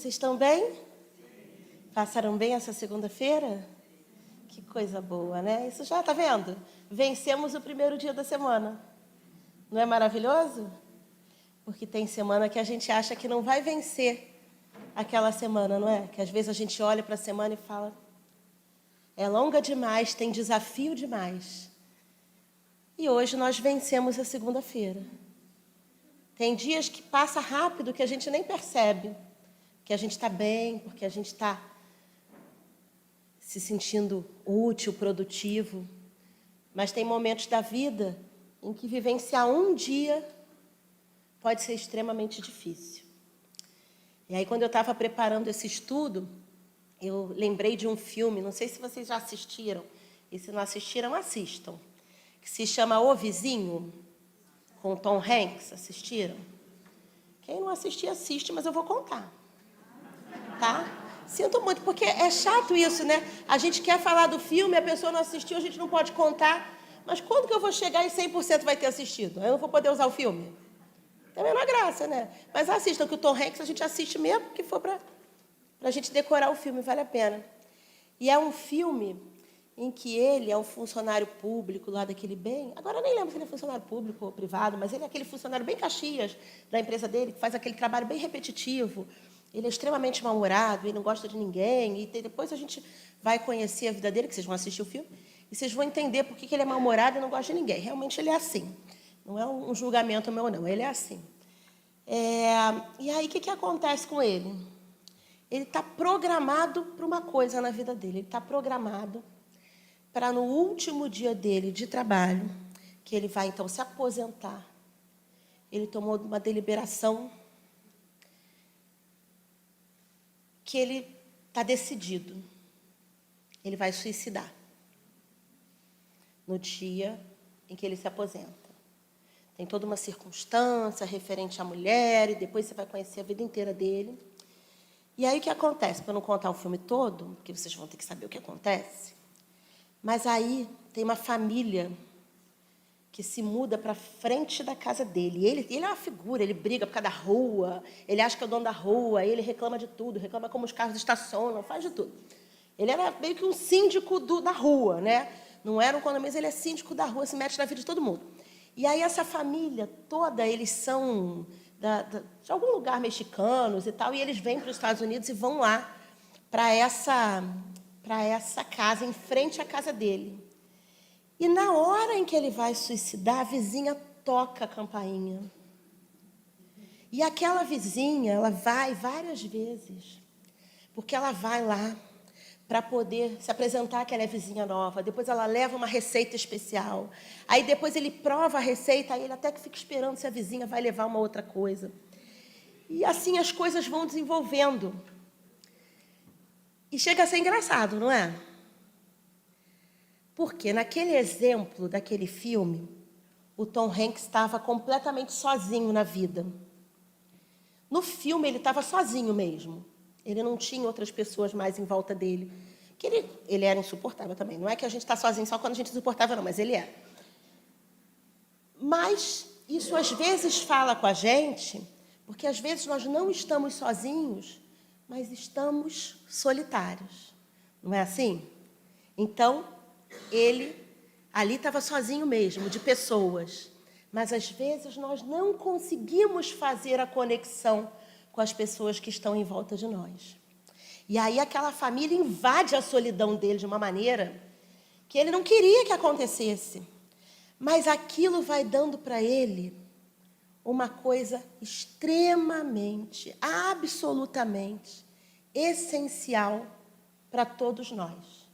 Vocês estão bem? Passaram bem essa segunda-feira? Que coisa boa, né? Isso já, tá vendo? Vencemos o primeiro dia da semana. Não é maravilhoso? Porque tem semana que a gente acha que não vai vencer aquela semana, não é? Que às vezes a gente olha para a semana e fala: é longa demais, tem desafio demais. E hoje nós vencemos a segunda-feira. Tem dias que passa rápido, que a gente nem percebe que a gente está bem, porque a gente está se sentindo útil, produtivo. Mas tem momentos da vida em que vivenciar um dia pode ser extremamente difícil. E aí, quando eu estava preparando esse estudo, eu lembrei de um filme, não sei se vocês já assistiram, e se não assistiram, assistam, que se chama O Vizinho, com o Tom Hanks. Assistiram? Quem não assistir, assiste, mas eu vou contar. Tá? Sinto muito, porque é chato isso, né? A gente quer falar do filme, a pessoa não assistiu, a gente não pode contar. Mas quando que eu vou chegar em 100% vai ter assistido? Eu não vou poder usar o filme? Também não é graça, né? Mas assistam, que o Tom Hanks a gente assiste mesmo, que for para a gente decorar o filme, vale a pena. E é um filme em que ele é um funcionário público lá daquele bem... Agora eu nem lembro se ele é funcionário público ou privado, mas ele é aquele funcionário bem caxias da empresa dele, que faz aquele trabalho bem repetitivo. Ele é extremamente mal-humorado, ele não gosta de ninguém. E depois a gente vai conhecer a vida dele, que vocês vão assistir o filme, e vocês vão entender por que ele é mal-humorado e não gosta de ninguém. Realmente ele é assim. Não é um julgamento meu, não. Ele é assim. E aí, o que acontece com ele? Ele está programado para uma coisa na vida dele. Ele está programado para, no último dia dele de trabalho, que ele vai, então, se aposentar. Ele tomou uma deliberação que ele está decidido. Ele vai suicidar no dia em que ele se aposenta. Tem toda uma circunstância referente à mulher, e depois você vai conhecer a vida inteira dele. E aí o que acontece? Para eu não contar o filme todo, porque vocês vão ter que saber o que acontece, mas aí tem uma família que se muda para frente da casa dele. Ele é uma figura, ele briga por causa da rua, ele acha que é o dono da rua, ele reclama de tudo, reclama como os carros estacionam, faz de tudo. Ele era meio que um síndico da rua, né? Não era um condomínio, ele é síndico da rua, se mete na vida de todo mundo. E aí essa família toda, eles são de algum lugar mexicanos e tal, e eles vêm para os Estados Unidos e vão lá para essa casa, em frente à casa dele. E na hora em que ele vai suicidar, a vizinha toca a campainha. E aquela vizinha, ela vai várias vezes, porque ela vai lá para poder se apresentar que ela é vizinha nova. Depois ela leva uma receita especial. Aí depois ele prova a receita, aí ele até que fica esperando se a vizinha vai levar uma outra coisa. E assim as coisas vão desenvolvendo. E chega a ser engraçado, não é? Porque naquele exemplo daquele filme, o Tom Hanks estava completamente sozinho na vida. No filme ele estava sozinho mesmo. Ele não tinha outras pessoas mais em volta dele. Que ele era insuportável também. Não é que a gente está sozinho só quando a gente é insuportável, não, mas ele é. Mas isso às vezes fala com a gente, porque às vezes nós não estamos sozinhos, mas estamos solitários. Não é assim? Então, ele ali estava sozinho mesmo, de pessoas. Mas às vezes nós não conseguimos fazer a conexão com as pessoas que estão em volta de nós. E aí aquela família invade a solidão dele de uma maneira que ele não queria que acontecesse. Mas aquilo vai dando para ele uma coisa extremamente, absolutamente essencial para todos nós.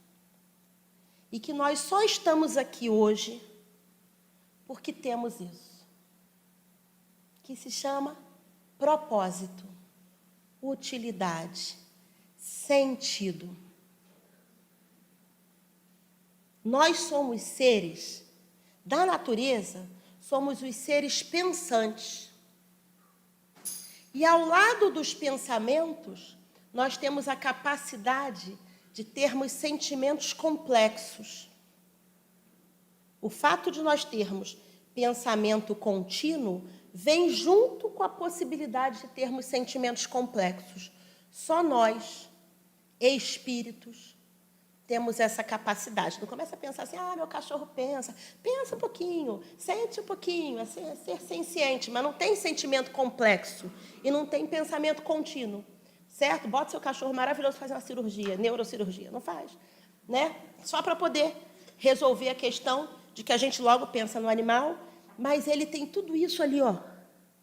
E que nós só estamos aqui hoje porque temos isso. Que se chama propósito, utilidade, sentido. Nós somos seres da natureza, somos os seres pensantes. E ao lado dos pensamentos, nós temos a capacidade de termos sentimentos complexos. O fato de nós termos pensamento contínuo vem junto com a possibilidade de termos sentimentos complexos. Só nós, espíritos, temos essa capacidade. Não começa a pensar assim, meu cachorro pensa. Pensa um pouquinho, sente um pouquinho, é ser senciente, mas não tem sentimento complexo e não tem pensamento contínuo, certo? Bota seu cachorro maravilhoso fazer uma cirurgia, neurocirurgia, não faz, né? Só para poder resolver a questão de que a gente logo pensa no animal, mas ele tem tudo isso ali,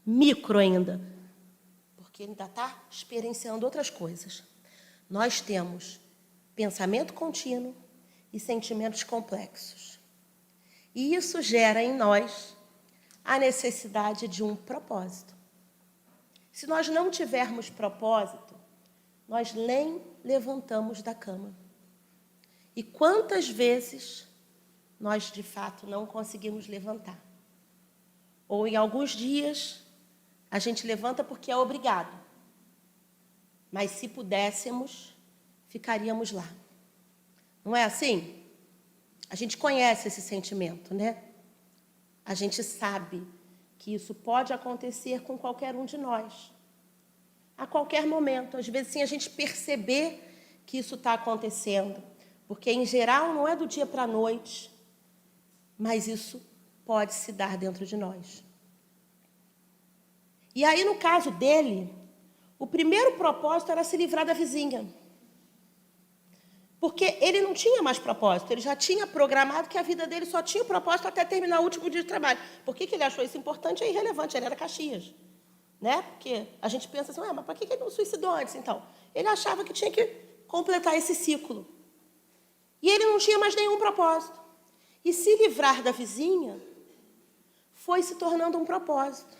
micro ainda, porque ele ainda está experienciando outras coisas. Nós temos pensamento contínuo e sentimentos complexos. E isso gera em nós a necessidade de um propósito. Se nós não tivermos propósito, nós nem levantamos da cama. E quantas vezes nós, de fato, não conseguimos levantar? Ou em alguns dias, a gente levanta porque é obrigado. Mas se pudéssemos, ficaríamos lá. Não é assim? A gente conhece esse sentimento, né? A gente sabe que isso pode acontecer com qualquer um de nós. A qualquer momento. Às vezes, sem a gente perceber que isso está acontecendo. Porque, em geral, não é do dia para a noite. Mas isso pode se dar dentro de nós. E aí, no caso dele, o primeiro propósito era se livrar da vizinha. Porque ele não tinha mais propósito, ele já tinha programado que a vida dele só tinha propósito até terminar o último dia de trabalho. Por que ele achou isso importante? É irrelevante, ele era Caxias. Né? Porque a gente pensa assim, mas para que ele não suicidou antes, então? Ele achava que tinha que completar esse ciclo. E ele não tinha mais nenhum propósito. E se livrar da vizinha foi se tornando um propósito.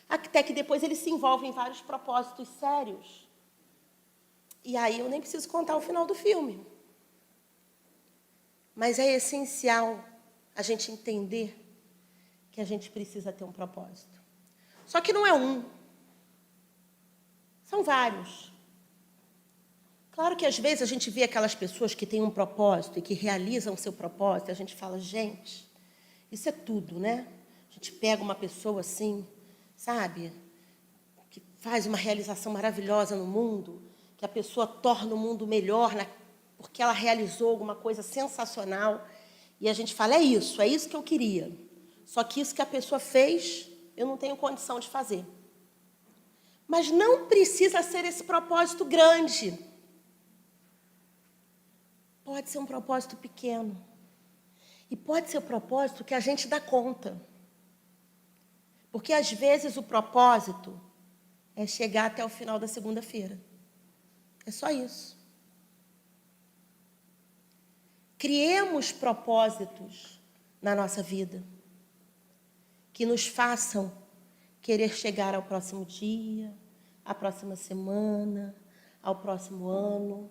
Até que depois ele se envolve em vários propósitos sérios. E aí eu nem preciso contar o final do filme. Mas é essencial a gente entender que a gente precisa ter um propósito. Só que não é um. São vários. Claro que às vezes a gente vê aquelas pessoas que têm um propósito e que realizam o seu propósito, e a gente fala, gente, isso é tudo, né? A gente pega uma pessoa assim, sabe, que faz uma realização maravilhosa no mundo, que a pessoa torna o mundo melhor porque ela realizou alguma coisa sensacional, e a gente fala, é isso que eu queria. Só que isso que a pessoa fez, eu não tenho condição de fazer. Mas não precisa ser esse propósito grande. Pode ser um propósito pequeno. E pode ser o propósito que a gente dá conta. Porque, às vezes, o propósito é chegar até o final da segunda-feira. É só isso. Criemos propósitos na nossa vida que nos façam querer chegar ao próximo dia, à próxima semana, ao próximo ano.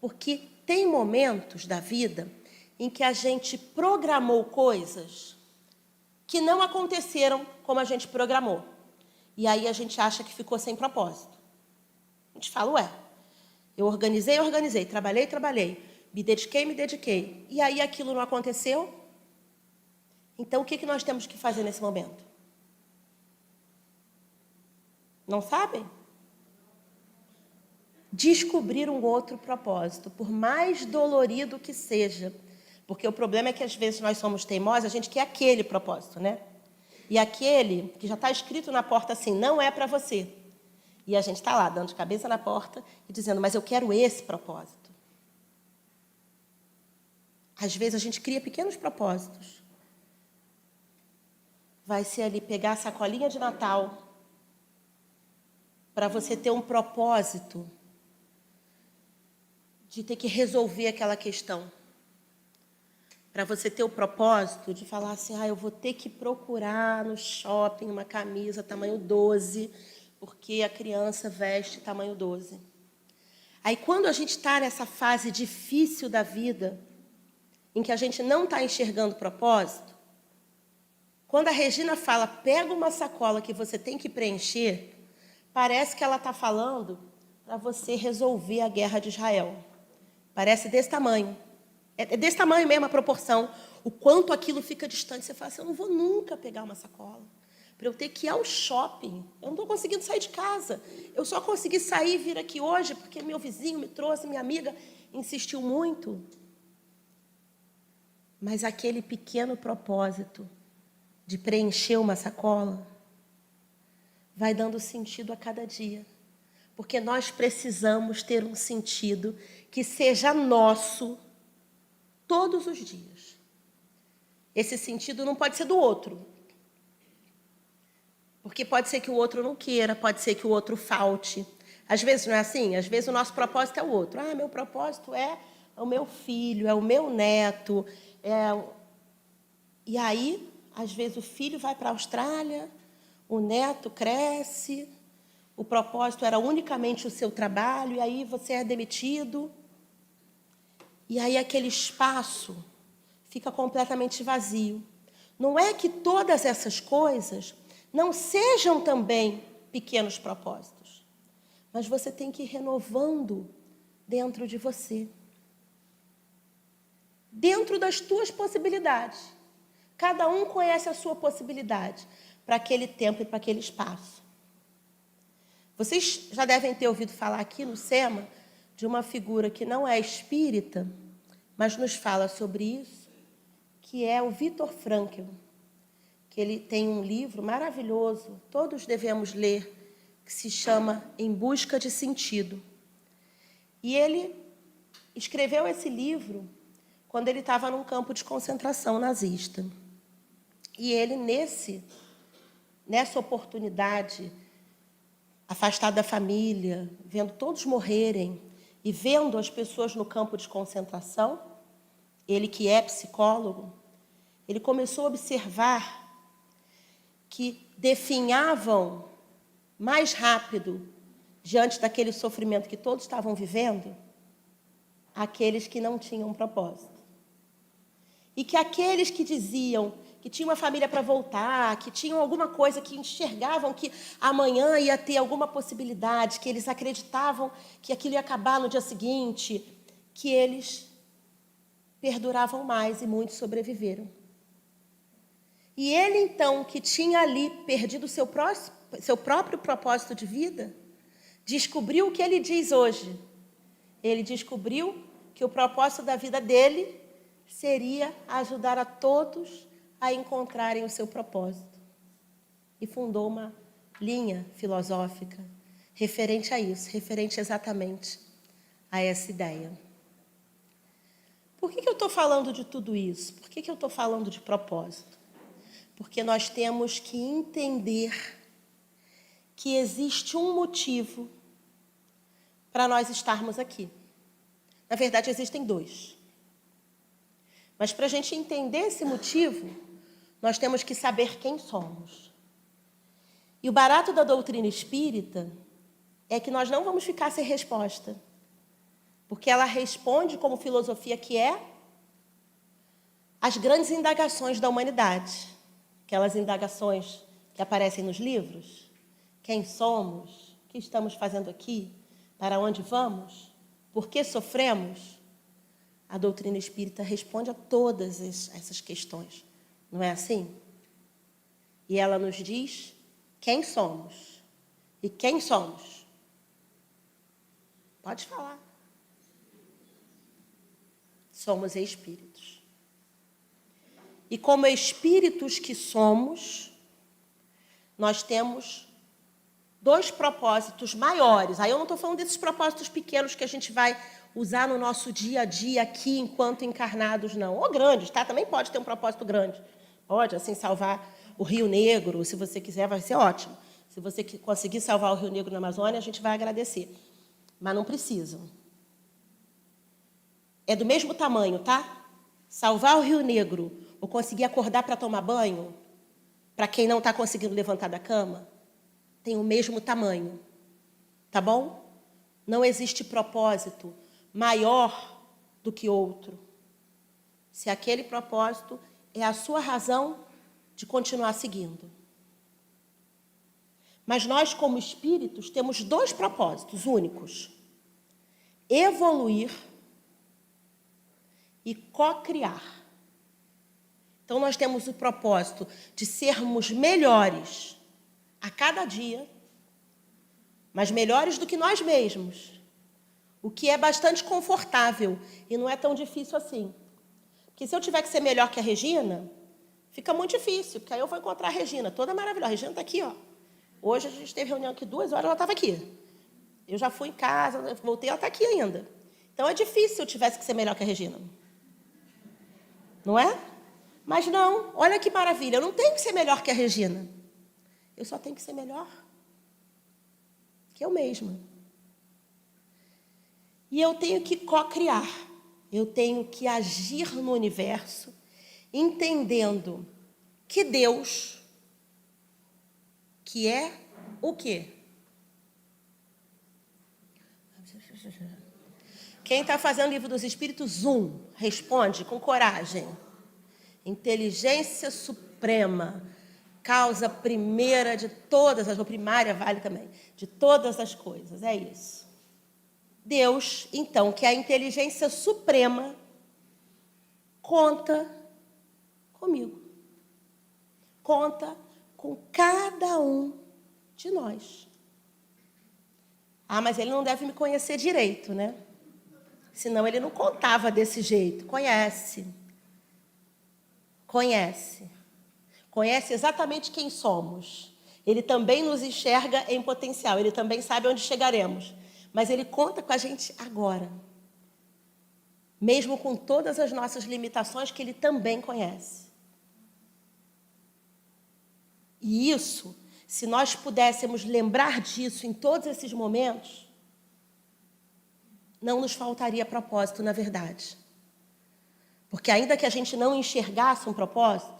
Porque tem momentos da vida em que a gente programou coisas que não aconteceram como a gente programou. E aí a gente acha que ficou sem propósito. A gente fala, eu organizei, trabalhei, me dediquei. E aí aquilo não aconteceu. Então, o que nós temos que fazer nesse momento? Não sabem? Descobrir um outro propósito, por mais dolorido que seja. Porque o problema é que, às vezes, nós somos teimosos, a gente quer aquele propósito, né? E aquele que já está escrito na porta assim, não é para você. E a gente está lá, dando de cabeça na porta e dizendo, mas eu quero esse propósito. Às vezes, a gente cria pequenos propósitos. Vai ser ali pegar a sacolinha de Natal para você ter um propósito de ter que resolver aquela questão. Para você ter o propósito de falar assim, eu vou ter que procurar no shopping uma camisa tamanho 12, porque a criança veste tamanho 12. Aí, quando a gente está nessa fase difícil da vida, em que a gente não está enxergando propósito, quando a Regina fala, pega uma sacola que você tem que preencher, parece que ela está falando para você resolver a guerra de Israel. Parece desse tamanho. É desse tamanho mesmo a proporção. O quanto aquilo fica distante. Você fala assim, eu não vou nunca pegar uma sacola. para eu ter que ir ao shopping. Eu não estou conseguindo sair de casa. Eu só consegui sair e vir aqui hoje porque meu vizinho me trouxe, minha amiga insistiu muito. Mas aquele pequeno propósito de preencher uma sacola vai dando sentido a cada dia. Porque nós precisamos ter um sentido que seja nosso todos os dias. Esse sentido não pode ser do outro. Porque pode ser que o outro não queira, pode ser que o outro falte. Às vezes não é assim? Às vezes o nosso propósito é o outro. Ah, meu propósito é o meu filho, é o meu neto. E aí, às vezes o filho vai para a Austrália, o neto cresce, o propósito era unicamente o seu trabalho, e aí você é demitido. E aí aquele espaço fica completamente vazio. Não é que todas essas coisas não sejam também pequenos propósitos, mas você tem que ir renovando dentro de você, dentro das tuas possibilidades. Cada um conhece a sua possibilidade para aquele tempo e para aquele espaço. Vocês já devem ter ouvido falar aqui no SEMA de uma figura que não é espírita, mas nos fala sobre isso, que é o Viktor Frankl, que ele tem um livro maravilhoso, todos devemos ler, que se chama Em Busca de Sentido. E ele escreveu esse livro quando ele estava num campo de concentração nazista. E ele, nessa oportunidade, afastado da família, vendo todos morrerem e vendo as pessoas no campo de concentração, ele que é psicólogo, ele começou a observar que definhavam mais rápido, diante daquele sofrimento que todos estavam vivendo, aqueles que não tinham propósito. E que aqueles que diziam que tinham uma família para voltar, que tinham alguma coisa, que enxergavam que amanhã ia ter alguma possibilidade, que eles acreditavam que aquilo ia acabar no dia seguinte, que eles perduravam mais e muitos sobreviveram. E ele, então, que tinha ali perdido seu próprio propósito de vida, descobriu o que ele diz hoje. Ele descobriu que o propósito da vida dele seria ajudar a todos a encontrarem o seu propósito. E fundou uma linha filosófica referente a isso, referente exatamente a essa ideia. Por que eu estou falando de tudo isso? Por que eu estou falando de propósito? Porque nós temos que entender que existe um motivo para nós estarmos aqui. Na verdade, existem dois. Mas para a gente entender esse motivo, nós temos que saber quem somos. E o barato da doutrina espírita é que nós não vamos ficar sem resposta. Porque ela responde, como filosofia que é, as grandes indagações da humanidade. Aquelas indagações que aparecem nos livros. Quem somos? O que estamos fazendo aqui? Para onde vamos? Por que sofremos? A doutrina espírita responde a todas essas questões. Não é assim? E ela nos diz quem somos. E quem somos? Pode falar. Somos espíritos. E como espíritos que somos, nós temos dois propósitos maiores. Aí eu não estou falando desses propósitos pequenos que a gente vai usar no nosso dia a dia aqui, enquanto encarnados, não. Ou grandes, tá? Também pode ter um propósito grande. Pode, assim, salvar o Rio Negro, se você quiser, vai ser ótimo. Se você conseguir salvar o Rio Negro na Amazônia, a gente vai agradecer. Mas não precisam. É do mesmo tamanho, tá? Salvar o Rio Negro ou conseguir acordar para tomar banho, para quem não está conseguindo levantar da cama, tem o mesmo tamanho, tá bom? Não existe propósito maior do que outro. Se aquele propósito é a sua razão de continuar seguindo. Mas nós, como espíritos, temos dois propósitos únicos: evoluir e co-criar. Então, nós temos o propósito de sermos melhores a cada dia, mas melhores do que nós mesmos, o que é bastante confortável e não é tão difícil assim. Porque se eu tiver que ser melhor que a Regina, fica muito difícil, porque aí eu vou encontrar a Regina, toda maravilhosa. A Regina está aqui, ó. Hoje a gente teve reunião aqui 2 horas, ela estava aqui. Eu já fui em casa, voltei, ela está aqui ainda. Então, é difícil se eu tivesse que ser melhor que a Regina. Não é? Mas não, olha que maravilha, eu não tenho que ser melhor que a Regina. Eu só tenho que ser melhor que eu mesma. E eu tenho que co-criar. Eu tenho que agir no universo, entendendo que Deus, que é o quê? Quem está fazendo o livro dos Espíritos, responde com coragem. Inteligência suprema, causa primeira de todas as, ou primária vale também, de todas as coisas, é isso. Deus, então, que é a inteligência suprema, conta comigo. Conta com cada um de nós. Ah, mas ele não deve me conhecer direito, né? Senão ele não contava desse jeito. Conhece. Conhece. Conhece exatamente quem somos. Ele também nos enxerga em potencial. Ele também sabe onde chegaremos. Mas ele conta com a gente agora. Mesmo com todas as nossas limitações que ele também conhece. E isso, se nós pudéssemos lembrar disso em todos esses momentos, não nos faltaria propósito, na verdade. Porque ainda que a gente não enxergasse um propósito,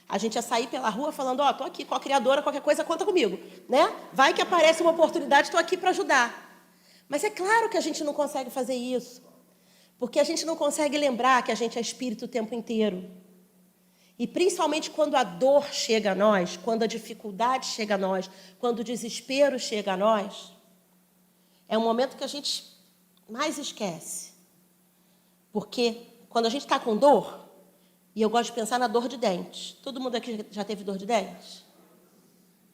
a gente ia sair pela rua falando, ó, tô aqui com a criadora, qualquer coisa conta comigo, né? Vai que aparece uma oportunidade, estou aqui para ajudar. Mas é claro que a gente não consegue fazer isso, porque a gente não consegue lembrar que a gente é espírito o tempo inteiro. E principalmente quando a dor chega a nós, quando a dificuldade chega a nós, quando o desespero chega a nós, é um momento que a gente mais esquece. Porque quando a gente está com dor, e eu gosto de pensar na dor de dente. Todo mundo aqui já teve dor de dente?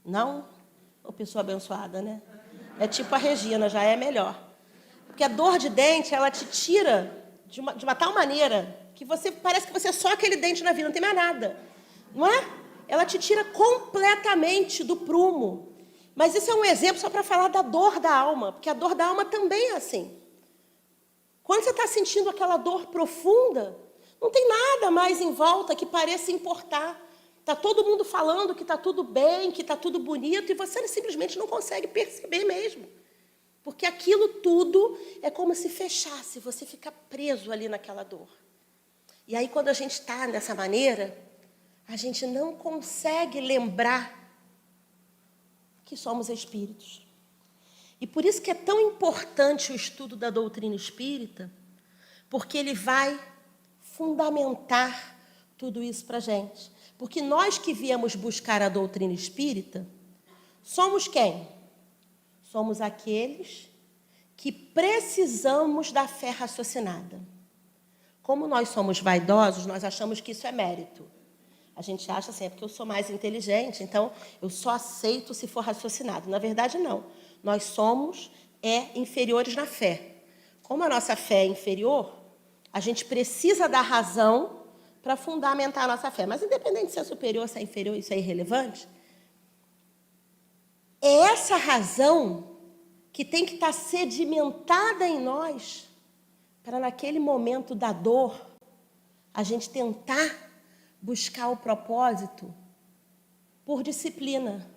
Não? Ô, pessoa abençoada, né? É tipo a Regina, já é melhor. Porque a dor de dente, ela te tira de uma tal maneira que você parece que você é só aquele dente na vida, não tem mais nada. Não é? Ela te tira completamente do prumo. Mas isso é um exemplo só para falar da dor da alma, porque a dor da alma também é assim. Quando você está sentindo aquela dor profunda, não tem nada mais em volta que pareça importar. Está todo mundo falando que está tudo bem, que está tudo bonito, e você simplesmente não consegue perceber mesmo. Porque aquilo tudo é como se fechasse, você fica preso ali naquela dor. E aí, quando a gente está dessa maneira, a gente não consegue lembrar que somos espíritos. E por isso que é tão importante o estudo da doutrina espírita, porque ele vai fundamentar tudo isso para a gente. Porque nós que viemos buscar a doutrina espírita, somos quem? Somos aqueles que precisamos da fé raciocinada. Como nós somos vaidosos, nós achamos que isso é mérito. A gente acha assim, é porque eu sou mais inteligente, então eu só aceito se for raciocinado. Na verdade, não. Nós somos inferiores na fé. Como a nossa fé é inferior, a gente precisa da razão para fundamentar a nossa fé. Mas independente se é superior, se é inferior, isso é irrelevante. É essa razão que tem que estar sedimentada em nós para naquele momento da dor a gente tentar buscar o propósito por disciplina,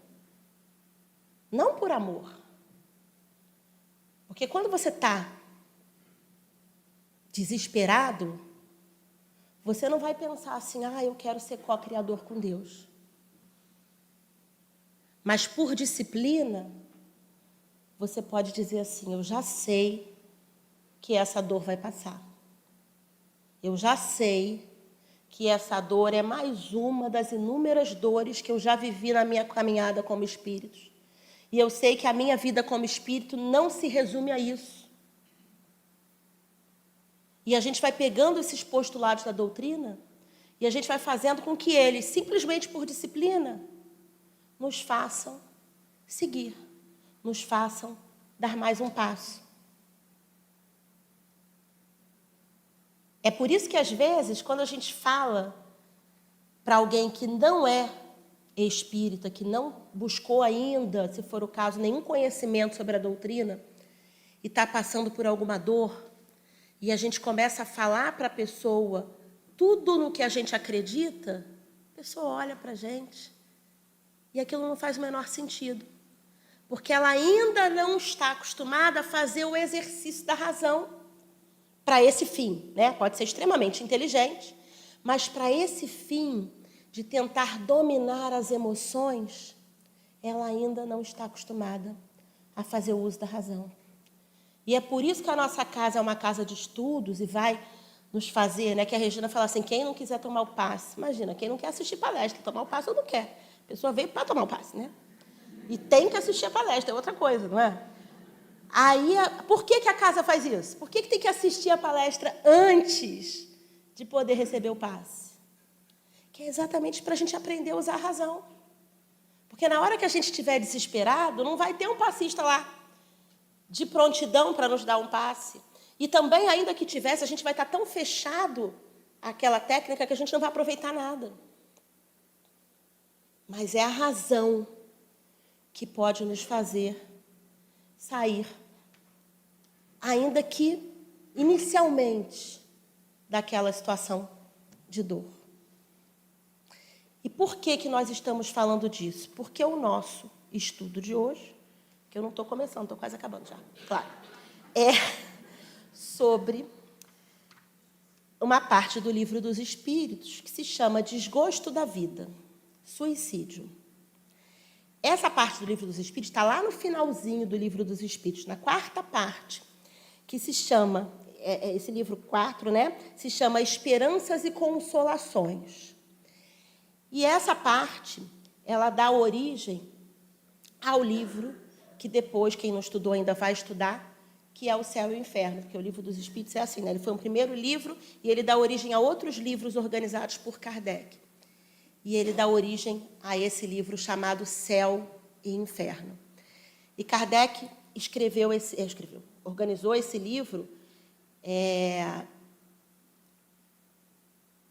não por amor. Porque quando você está desesperado, você não vai pensar assim, eu quero ser co-criador com Deus. Mas por disciplina, você pode dizer assim, eu já sei que essa dor vai passar. Eu já sei que essa dor é mais uma das inúmeras dores que eu já vivi na minha caminhada como espírito. E eu sei que a minha vida como espírito não se resume a isso. E a gente vai pegando esses postulados da doutrina E a gente vai fazendo com que eles, simplesmente por disciplina, nos façam seguir, nos façam dar mais um passo. É por isso que, às vezes, quando a gente fala para alguém que não é espírita, que não buscou ainda, se for o caso, nenhum conhecimento sobre a doutrina, e está passando por alguma dor, e a gente começa a falar para a pessoa tudo no que a gente acredita, a pessoa olha para a gente e aquilo não faz o menor sentido. Porque ela ainda não está acostumada a fazer o exercício da razão para esse fim, né? Pode ser extremamente inteligente, mas para esse fim de tentar dominar as emoções, ela ainda não está acostumada a fazer o uso da razão. E é por isso que a nossa casa é uma casa de estudos e vai nos fazer, né, que a Regina fala assim, quem não quiser tomar o passe, imagina, quem não quer assistir palestra, tomar o passe ou não quer. A pessoa veio para tomar o passe, né? E tem que assistir a palestra, é outra coisa, não é? Aí, por que a casa faz isso? Por que tem que assistir a palestra antes de poder receber o passe? Que é exatamente para a gente aprender a usar a razão. Porque na hora que a gente estiver desesperado, não vai ter um passista lá de prontidão para nos dar um passe. E também, ainda que tivesse, a gente vai estar tão fechado àquela técnica que a gente não vai aproveitar nada. Mas é a razão que pode nos fazer sair, ainda que inicialmente, daquela situação de dor. E por que nós estamos falando disso? Porque o nosso estudo de hoje, que eu não estou começando, estou quase acabando já, claro, é sobre uma parte do Livro dos Espíritos que se chama Desgosto da Vida, Suicídio. Essa parte do Livro dos Espíritos está lá no finalzinho do Livro dos Espíritos, na quarta parte, que se chama, esse livro 4, né, se chama Esperanças e Consolações. E essa parte, ela dá origem ao livro que depois, quem não estudou ainda vai estudar, que é o Céu e o Inferno, porque o Livro dos Espíritos é assim, né? Ele foi um primeiro livro e ele dá origem a outros livros organizados por Kardec. E ele dá origem a esse livro chamado Céu e Inferno. E Kardec organizou esse livro,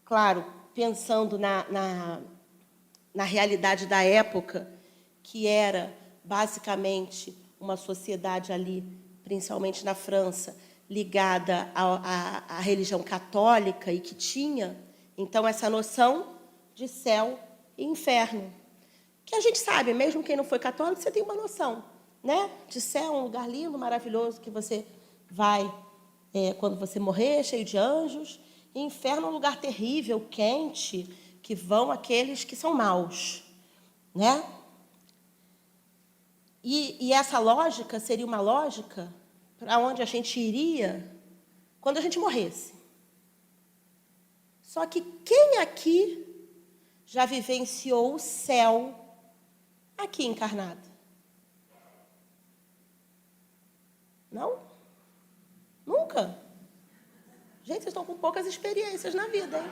claro, pensando na realidade da época, que era basicamente uma sociedade ali, principalmente na França, ligada à religião católica e que tinha, então, essa noção de céu e inferno. Que a gente sabe, mesmo quem não foi católico, você tem uma noção, né? De céu, um lugar lindo, maravilhoso, que você vai, quando você morrer, cheio de anjos. E inferno é um lugar terrível, quente, que vão aqueles que são maus, né? E essa lógica seria uma lógica para onde a gente iria quando a gente morresse. Só que quem aqui já vivenciou o céu aqui encarnado? Não? Nunca? Gente, vocês estão com poucas experiências na vida, hein?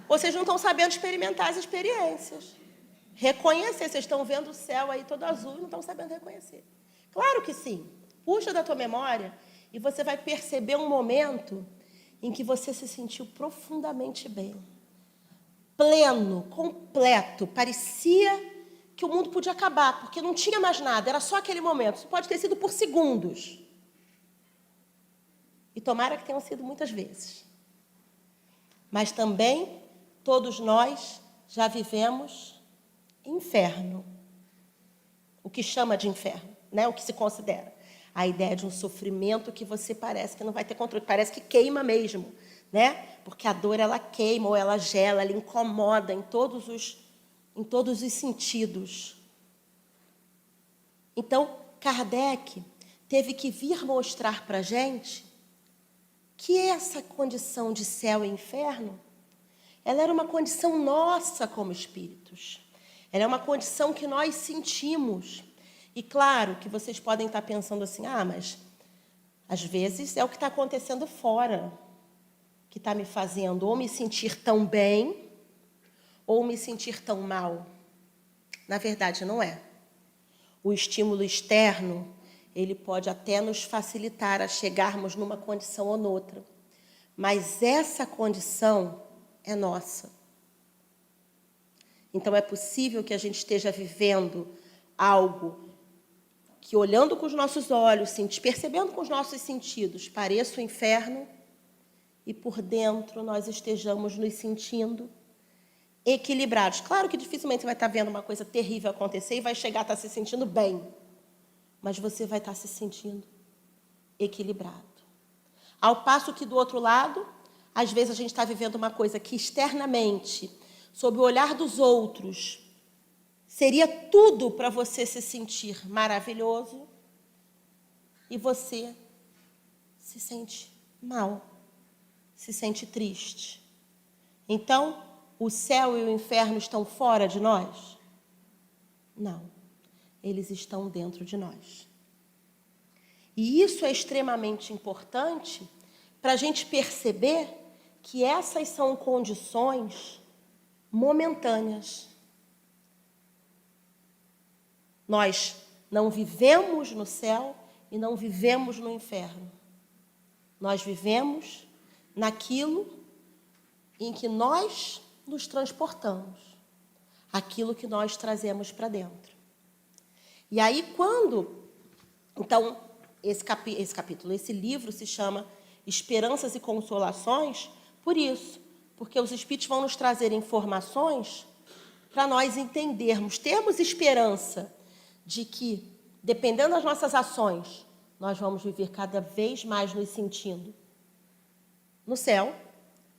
Ou vocês não estão sabendo experimentar as experiências. Reconhecer, vocês estão vendo o céu aí todo azul e não estão sabendo reconhecer. Claro que sim. Puxa da tua memória e você vai perceber um momento em que você se sentiu profundamente bem. Pleno, completo. Parecia que o mundo podia acabar, porque não tinha mais nada, era só aquele momento. Isso pode ter sido por segundos. E tomara que tenham sido muitas vezes. Mas também, todos nós já vivemos inferno. O que chama de inferno, né? O que se considera. A ideia de um sofrimento que você parece que não vai ter controle, parece que queima mesmo, né? Porque a dor, ela queima ou ela gela, ela incomoda em todos os sentidos. Então, Kardec teve que vir mostrar para a gente que essa condição de céu e inferno, ela era uma condição nossa como espíritos. Ela é uma condição que nós sentimos. E claro que vocês podem estar pensando assim, mas às vezes é o que está acontecendo fora que está me fazendo ou me sentir tão bem ou me sentir tão mal. Na verdade, não é. O estímulo externo, ele pode até nos facilitar a chegarmos numa condição ou noutra. Mas essa condição é nossa. Então, é possível que a gente esteja vivendo algo que, olhando com os nossos olhos, percebendo com os nossos sentidos, pareça o inferno, e por dentro nós estejamos nos sentindo equilibrados. Claro que dificilmente você vai estar vendo uma coisa terrível acontecer e vai chegar a estar se sentindo bem, mas você vai estar se sentindo equilibrado. Ao passo que, do outro lado, às vezes a gente está vivendo uma coisa que externamente, sob o olhar dos outros, seria tudo para você se sentir maravilhoso e você se sente mal, se sente triste. Então, o céu e o inferno estão fora de nós? Não, eles estão dentro de nós. E isso é extremamente importante para a gente perceber que essas são condições momentâneas. Nós não vivemos no céu e não vivemos no inferno. Nós vivemos naquilo em que nós nos transportamos, aquilo que nós trazemos para dentro. E aí, então, esse livro se chama Esperanças e Consolações, por isso, porque os Espíritos vão nos trazer informações para nós entendermos, termos esperança de que, dependendo das nossas ações, nós vamos viver cada vez mais nos sentindo no céu,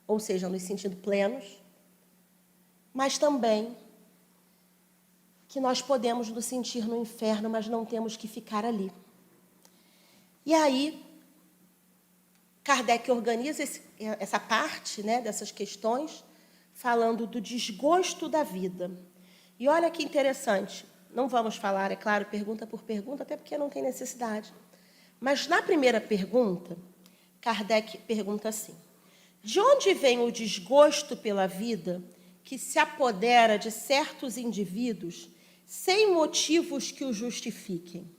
ou seja, nos sentindo plenos, mas também que nós podemos nos sentir no inferno, mas não temos que ficar ali. E aí, Kardec organiza essa parte, né, dessas questões, falando do desgosto da vida. E olha que interessante, não vamos falar, é claro, pergunta por pergunta, até porque não tem necessidade. Mas na primeira pergunta, Kardec pergunta assim: de onde vem o desgosto pela vida que se apodera de certos indivíduos sem motivos que o justifiquem?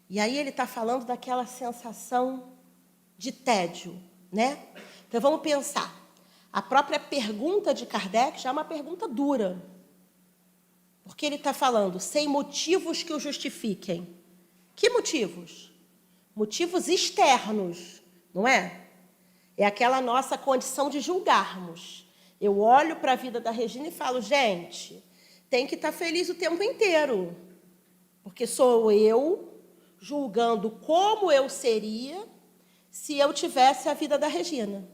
E aí ele está falando daquela sensação de tédio, né? Então vamos pensar. A própria pergunta de Kardec já é uma pergunta dura. Porque ele está falando sem motivos que o justifiquem. Que motivos? Motivos externos, não é? É aquela nossa condição de julgarmos. Eu olho para a vida da Regina e falo, gente, tem que estar feliz o tempo inteiro. Porque sou eu julgando como eu seria se eu tivesse a vida da Regina.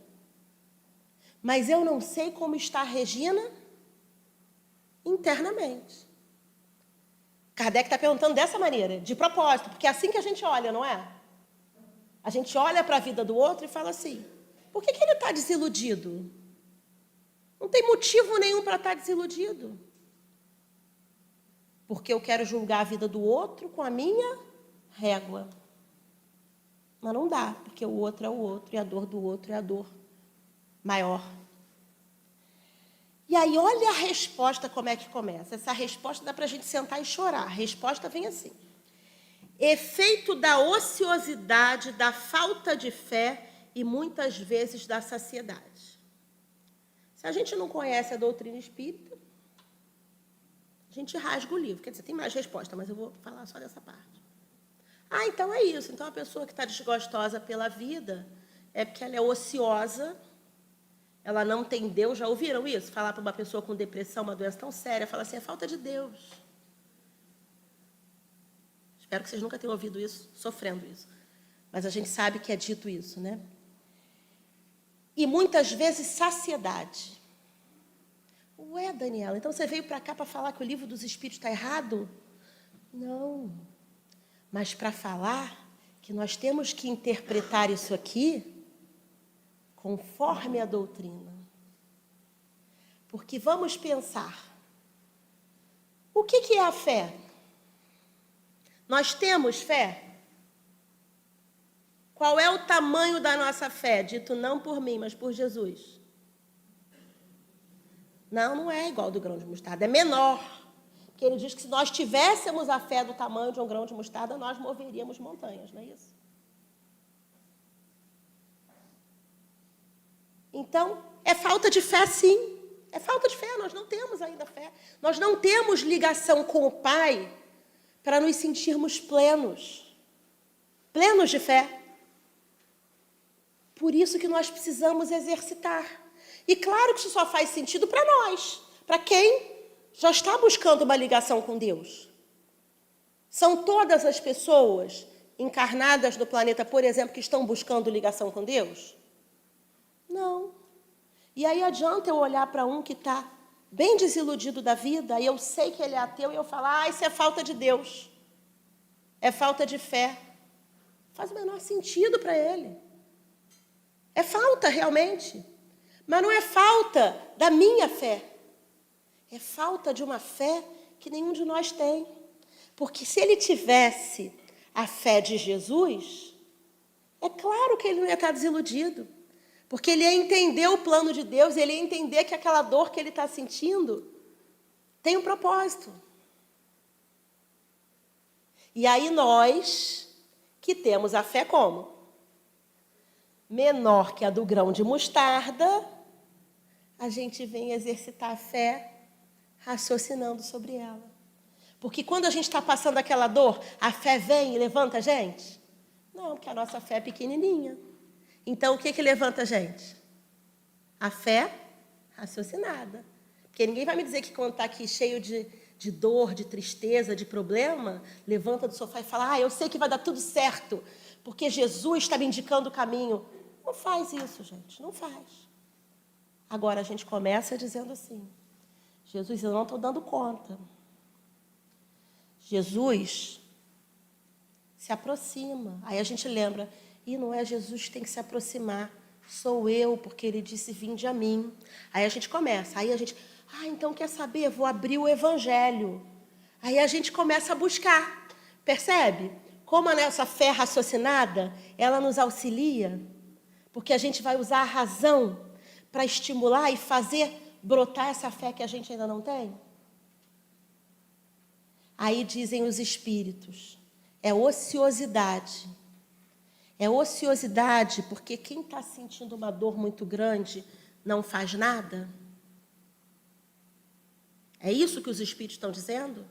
Mas eu não sei como está a Regina internamente. Kardec está perguntando dessa maneira, de propósito, porque é assim que a gente olha, não é? A gente olha para a vida do outro e fala assim, por que ele está desiludido? Não tem motivo nenhum para estar desiludido. Porque eu quero julgar a vida do outro com a minha régua. Mas não dá, porque o outro é o outro, e a dor do outro é a dor maior. E aí, olha a resposta, como é que começa. Essa resposta dá para a gente sentar e chorar. A resposta vem assim. Efeito da ociosidade, da falta de fé e, muitas vezes, da saciedade. Se a gente não conhece a doutrina espírita, a gente rasga o livro. Quer dizer, tem mais resposta, mas eu vou falar só dessa parte. Ah, então é isso. Então, a pessoa que está desgostosa pela vida é porque ela é ociosa, ela não tem Deus. Já ouviram isso? Falar para uma pessoa com depressão, uma doença tão séria, fala assim, é falta de Deus. Espero que vocês nunca tenham ouvido isso, sofrendo isso. Mas a gente sabe que é dito isso, né? E muitas vezes saciedade. Ué, Daniela, então você veio para cá para falar que o livro dos Espíritos está errado? Não. Mas para falar que nós temos que interpretar isso aqui conforme a doutrina. Porque vamos pensar, o que é a fé? Nós temos fé? Qual é o tamanho da nossa fé? Dito não por mim, mas por Jesus. Não, não é igual ao do grão de mostarda, é menor. Porque ele diz que se nós tivéssemos a fé do tamanho de um grão de mostarda, nós moveríamos montanhas, não é isso? Então, é falta de fé, sim. É falta de fé, nós não temos ainda fé. Nós não temos ligação com o Pai para nos sentirmos plenos. Plenos de fé. Por isso que nós precisamos exercitar. E claro que isso só faz sentido para nós, para quem já está buscando uma ligação com Deus. São todas as pessoas encarnadas no planeta, por exemplo, que estão buscando ligação com Deus? Não. E aí adianta eu olhar para um que está bem desiludido da vida, e eu sei que ele é ateu, e eu falar, isso é falta de Deus. É falta de fé. Faz o menor sentido para ele. É falta, realmente. Mas não é falta da minha fé. É falta de uma fé que nenhum de nós tem. Porque se ele tivesse a fé de Jesus, é claro que ele não ia estar desiludido. Porque ele ia entender o plano de Deus, ele ia entender que aquela dor que ele está sentindo tem um propósito. E aí nós, que temos a fé como? Menor que a do grão de mostarda, a gente vem exercitar a fé raciocinando sobre ela. Porque quando a gente está passando aquela dor, a fé vem e levanta a gente? Não, porque a nossa fé é pequenininha. Então, o que levanta a gente? A fé raciocinada. Porque ninguém vai me dizer que quando está aqui cheio de dor, de tristeza, de problema, levanta do sofá e fala, eu sei que vai dar tudo certo, porque Jesus está me indicando o caminho. Não faz isso, gente, não faz. Agora, a gente começa dizendo assim, Jesus, eu não estou dando conta. Jesus se aproxima. Aí a gente lembra, não é Jesus que tem que se aproximar, sou eu, porque ele disse, vinde a mim. Aí a gente começa, então quer saber, vou abrir o Evangelho. Aí a gente começa a buscar, percebe? Como a nossa fé raciocinada, ela nos auxilia, porque a gente vai usar a razão para estimular e fazer brotar essa fé que a gente ainda não tem. Aí dizem os espíritos, é ociosidade. É ociosidade porque quem está sentindo uma dor muito grande não faz nada? É isso que os espíritos estão dizendo?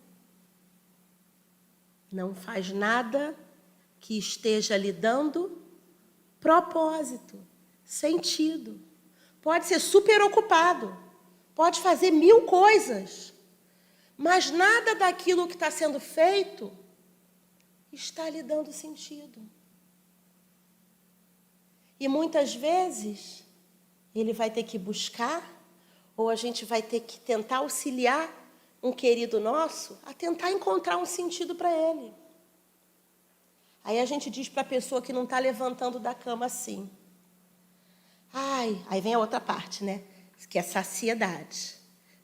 Não faz nada que esteja lhe dando propósito, sentido. Pode ser super ocupado, pode fazer 1000 coisas, mas nada daquilo que está sendo feito está lhe dando sentido. E muitas vezes ele vai ter que buscar, ou a gente vai ter que tentar auxiliar um querido nosso a tentar encontrar um sentido para ele. Aí a gente diz para a pessoa que não está levantando da cama assim. Aí vem a outra parte, né? Que é saciedade.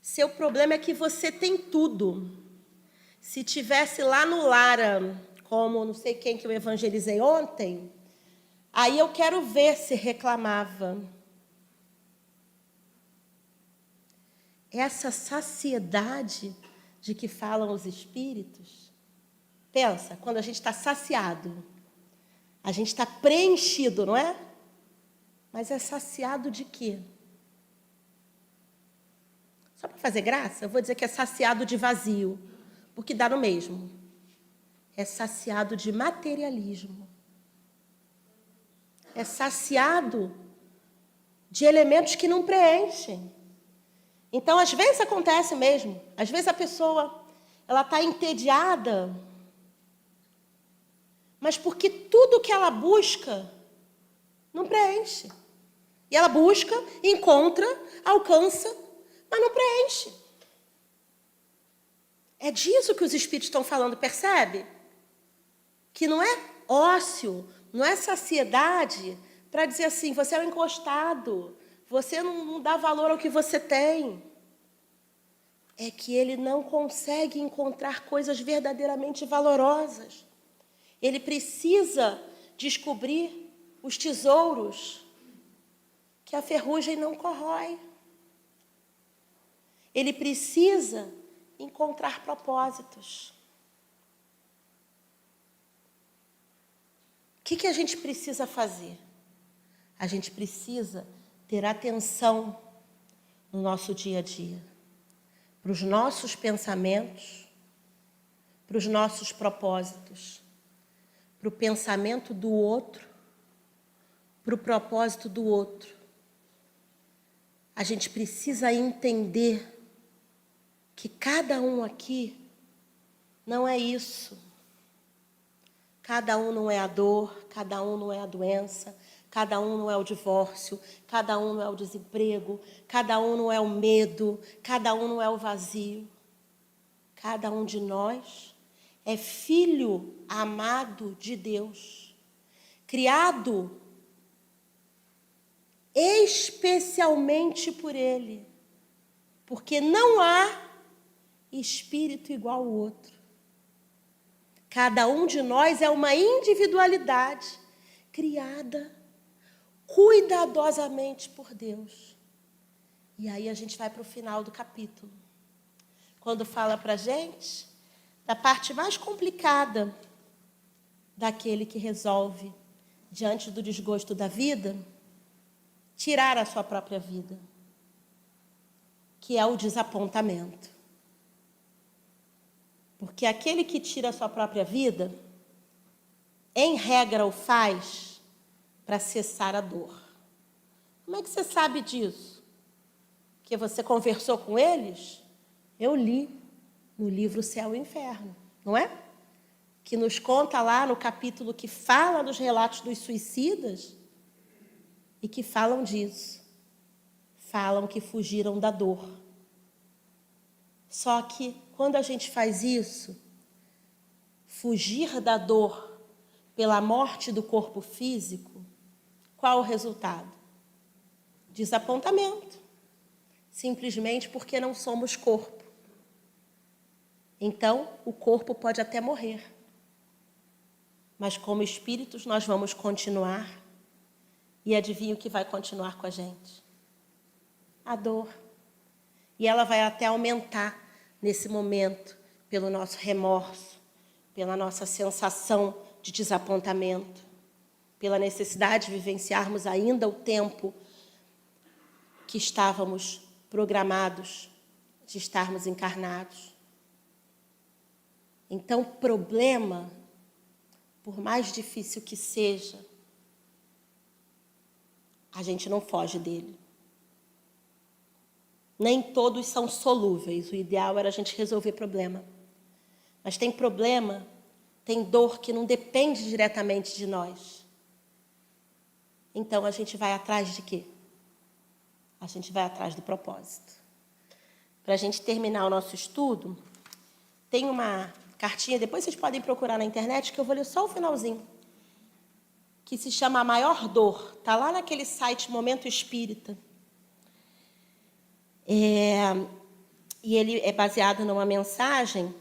Seu problema é que você tem tudo. Se tivesse lá no Lara, como não sei quem que eu evangelizei ontem, aí eu quero ver se reclamava. Essa saciedade de que falam os espíritos, pensa, quando a gente está saciado, a gente está preenchido, não é? Mas é saciado de quê? Só para fazer graça, eu vou dizer que é saciado de vazio, porque dá no mesmo. É saciado de materialismo. É saciado de elementos que não preenchem. Então, às vezes acontece mesmo. Às vezes a pessoa ela está entediada, mas porque tudo que ela busca não preenche. E ela busca, encontra, alcança, mas não preenche. É disso que os espíritos estão falando, percebe? Que não é ócio, não é saciedade para dizer assim, você é um encostado, você não dá valor ao que você tem. É que ele não consegue encontrar coisas verdadeiramente valorosas. Ele precisa descobrir os tesouros que a ferrugem não corrói. Ele precisa encontrar propósitos. O que a gente precisa fazer? A gente precisa ter atenção no nosso dia a dia, para os nossos pensamentos, para os nossos propósitos, para o pensamento do outro, para o propósito do outro. A gente precisa entender que cada um aqui não é isso. Cada um não é a dor, cada um não é a doença, cada um não é o divórcio, cada um não é o desemprego, cada um não é o medo, cada um não é o vazio. Cada um de nós é filho amado de Deus, criado especialmente por Ele, porque não há espírito igual ao outro. Cada um de nós é uma individualidade criada cuidadosamente por Deus. E aí a gente vai para o final do capítulo, quando fala para a gente da parte mais complicada daquele que resolve, diante do desgosto da vida, tirar a sua própria vida, que é o desapontamento. Porque aquele que tira a sua própria vida, em regra o faz para cessar a dor. Como é que você sabe disso? Porque você conversou com eles? Eu li no livro Céu e Inferno, não é? Que nos conta lá no capítulo que fala dos relatos dos suicidas e que falam disso. Falam que fugiram da dor. Só que quando a gente faz isso, fugir da dor pela morte do corpo físico, qual o resultado? Desapontamento. Simplesmente porque não somos corpo. Então, o corpo pode até morrer. Mas como espíritos nós vamos continuar. E adivinha o que vai continuar com a gente? A dor. E ela vai até aumentar nesse momento, pelo nosso remorso, pela nossa sensação de desapontamento, pela necessidade de vivenciarmos ainda o tempo que estávamos programados de estarmos encarnados. Então, problema, por mais difícil que seja, a gente não foge dele. Nem todos são solúveis. O ideal era a gente resolver problema. Mas tem problema, tem dor que não depende diretamente de nós. Então, a gente vai atrás de quê? A gente vai atrás do propósito. Para a gente terminar o nosso estudo, tem uma cartinha, depois vocês podem procurar na internet, que eu vou ler só o finalzinho, que se chama A Maior Dor. Está lá naquele site Momento Espírita. E ele é baseado numa mensagem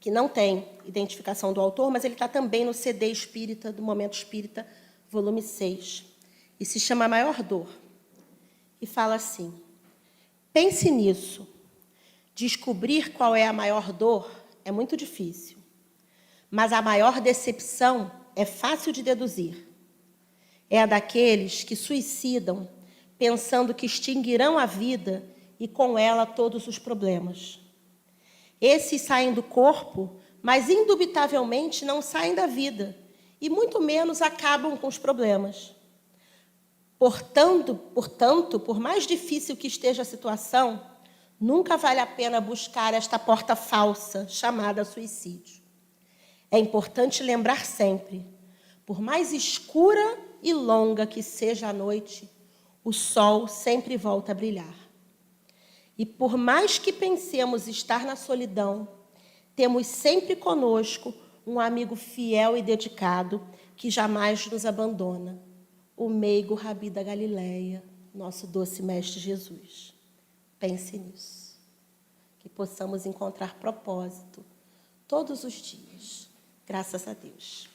que não tem identificação do autor, mas ele está também no CD Espírita, do Momento Espírita, volume 6. E se chama A Maior Dor. E fala assim: pense nisso. Descobrir qual é a maior dor é muito difícil, mas a maior decepção é fácil de deduzir. É a daqueles que suicidam pensando que extinguirão a vida e com ela todos os problemas. Esses saem do corpo, mas indubitavelmente não saem da vida e muito menos acabam com os problemas. Portanto, por mais difícil que esteja a situação, nunca vale a pena buscar esta porta falsa chamada suicídio. É importante lembrar sempre, por mais escura e longa que seja a noite, o sol sempre volta a brilhar. E por mais que pensemos estar na solidão, temos sempre conosco um amigo fiel e dedicado que jamais nos abandona, o meigo Rabi da Galileia, nosso doce Mestre Jesus. Pense nisso, que possamos encontrar propósito todos os dias, graças a Deus.